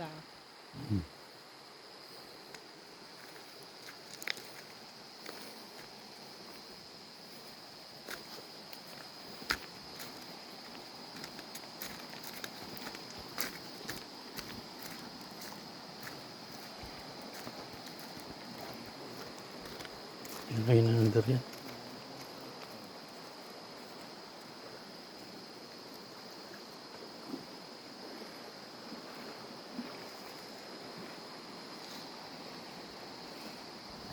isa. Lagay na under yan.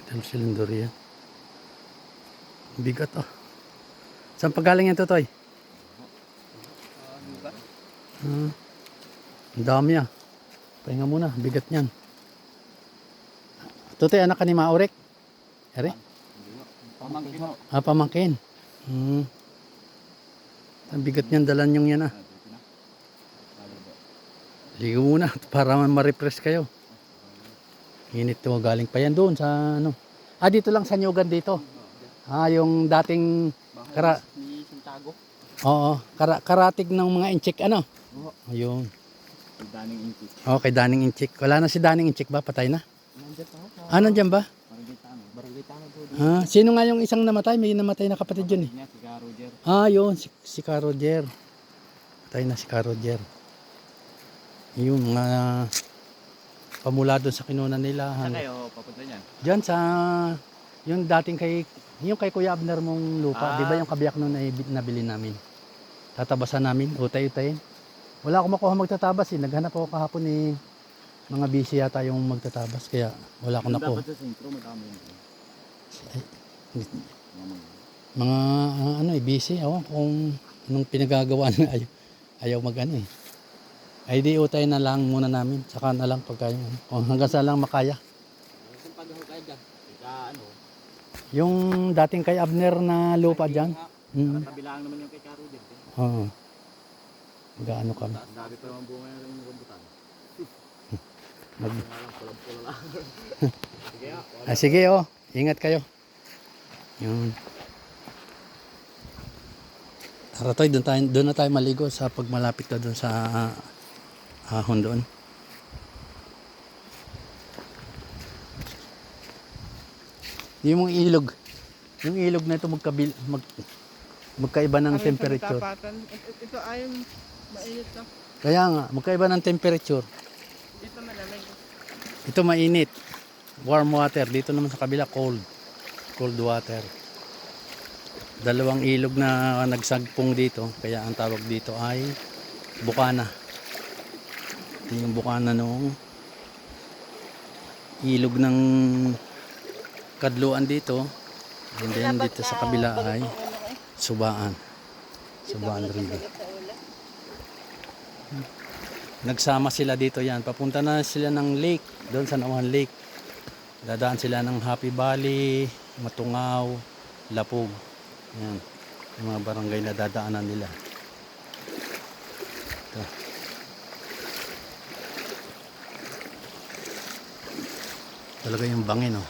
Itong silindor yan. Bigat ah. Saan pagaling yan, Totoy? Ang dami ah. Pahinga muna, bigat niyan. Totoy, anak ka ni Maurek? Ere? Pamangkin ho. Ah, pamangkin. Ang bigat niyan, dalan yung yan ah. Ligo muna para ma-refresh kayo. Init to, galing pa yan doon sa ano. Ah, dito lang sa Nyugan dito. Ah, yung dating Ni Santiago. oo, karatig ng mga inchik ano. Ayun. Daning inchik. Okay, Daning Inchik. Wala na si Daning Inchik ba? Patay na? Nandiyan pa ho. Ah, nandyan ba? Barangay po. Ah, sino nga yung isang namatay? May namatay na kapatid yun eh. Niya, si Roger. Ah, yun. Si Ka Roger. Patay na si Ka Roger. Yung mga pamula doon sa kinunan nila. Saan kayo papunta niyan? Diyan sa yung dating yung kay Kuya Abner mong lupa, 'di ba yung kabiyak noon ay nabili namin. Tatabasan namin, utay-utayin. Wala akong makuha magtatabas eh. Naghanap ako kahapon eh. Mga busy yata yung magtatabas kaya wala akong nakuha. Dapat sa sentro madami yun. Mga ano eh busy ako kung anong pinagagawa na ayaw mag-ano eh. Ay di utay na lang muna namin. Saka na lang pagka yung kung hanggang saan lang makaya. Saan pag-hukay dyan? Ano? Yung dating kay Abner na lupa dyan. Kabilang naman yung kay Roger. Oo. Gaano kami. Sabi pa naman bunga na rin yung rambutan. Mag Pulang-pula lang. Sige ha. sige oh. Ingat kayo. Yun. Tara Toy, doon na tayo maligo sa pagmalapit na doon sa ahon doon. Yung ilog. Yung ilog na ito magkaiba ng temperature. Ito ay mainit na. Kaya nga, magkaiba ng temperature. Dito malamig. Ito mainit. Warm water. Dito naman sa kabila cold. Cold water. Dalawang ilog na nagsagpong dito. Kaya ang tawag dito ay Bukana. Ito yung Bukana noong ilog ng Kadluan dito. And then dito sa kabila ay Subaan. Subaan River. Nagsama sila dito yan. Papunta na sila ng lake. Doon sa Nauhan Lake. Dadaan sila ng Happy Valley, Matungaw, Lapog. Yan. Yung mga barangay na dadaanan nila. Ito. Talaga yung bangin oh.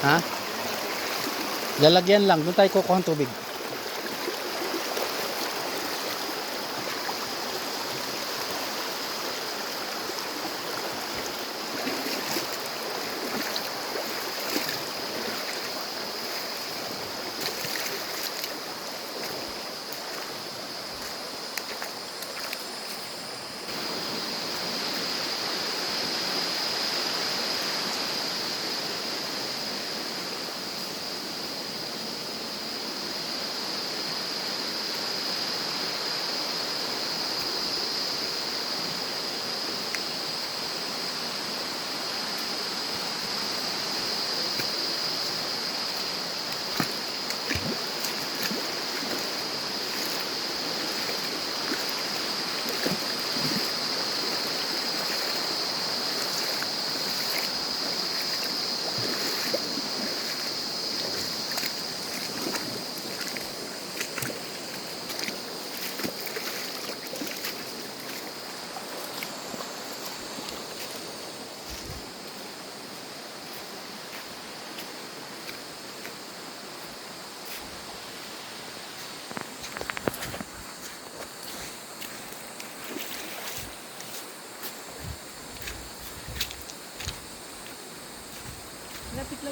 Ha? Lalagyan lang. Doon tayo kukuha ng tubig.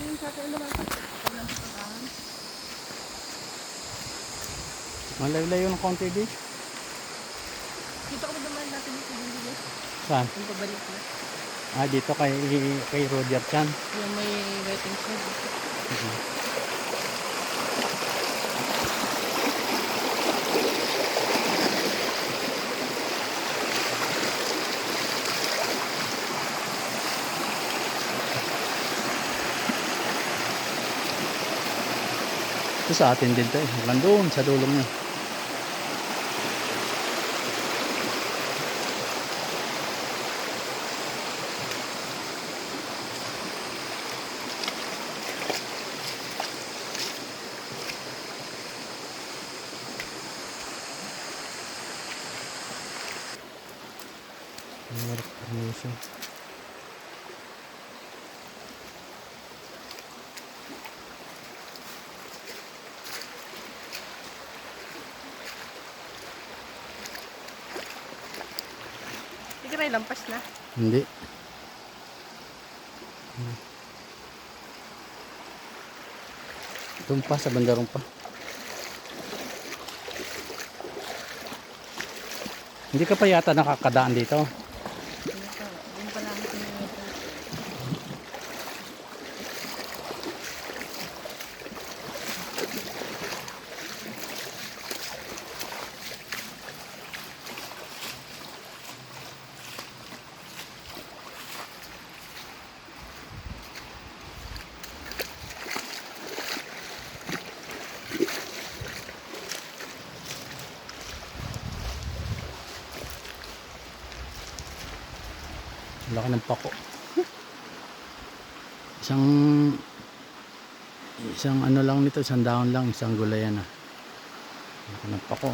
yung sa atin naman. Pag lang sa pag-ahan. Malayo-layo ng konti di. Dito ko naman natin yung pag-ibig. Saan? Yung pabalik na. Ah, dito kay Roger Chan. Yung may waiting shed. Ito sa atin din to eh. Hanggang doon sa dulong niya. Permission. Hindi ka na lampas na. Hindi. Doon pa sa bandarong pa. Hindi ka pa yata nakakadaan dito. Doon pa lang ito yung Laki ng pako. Isang ano lang nito, isang dahon lang, isang gulayan ah. Laki ng pako.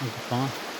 Ito pa nga.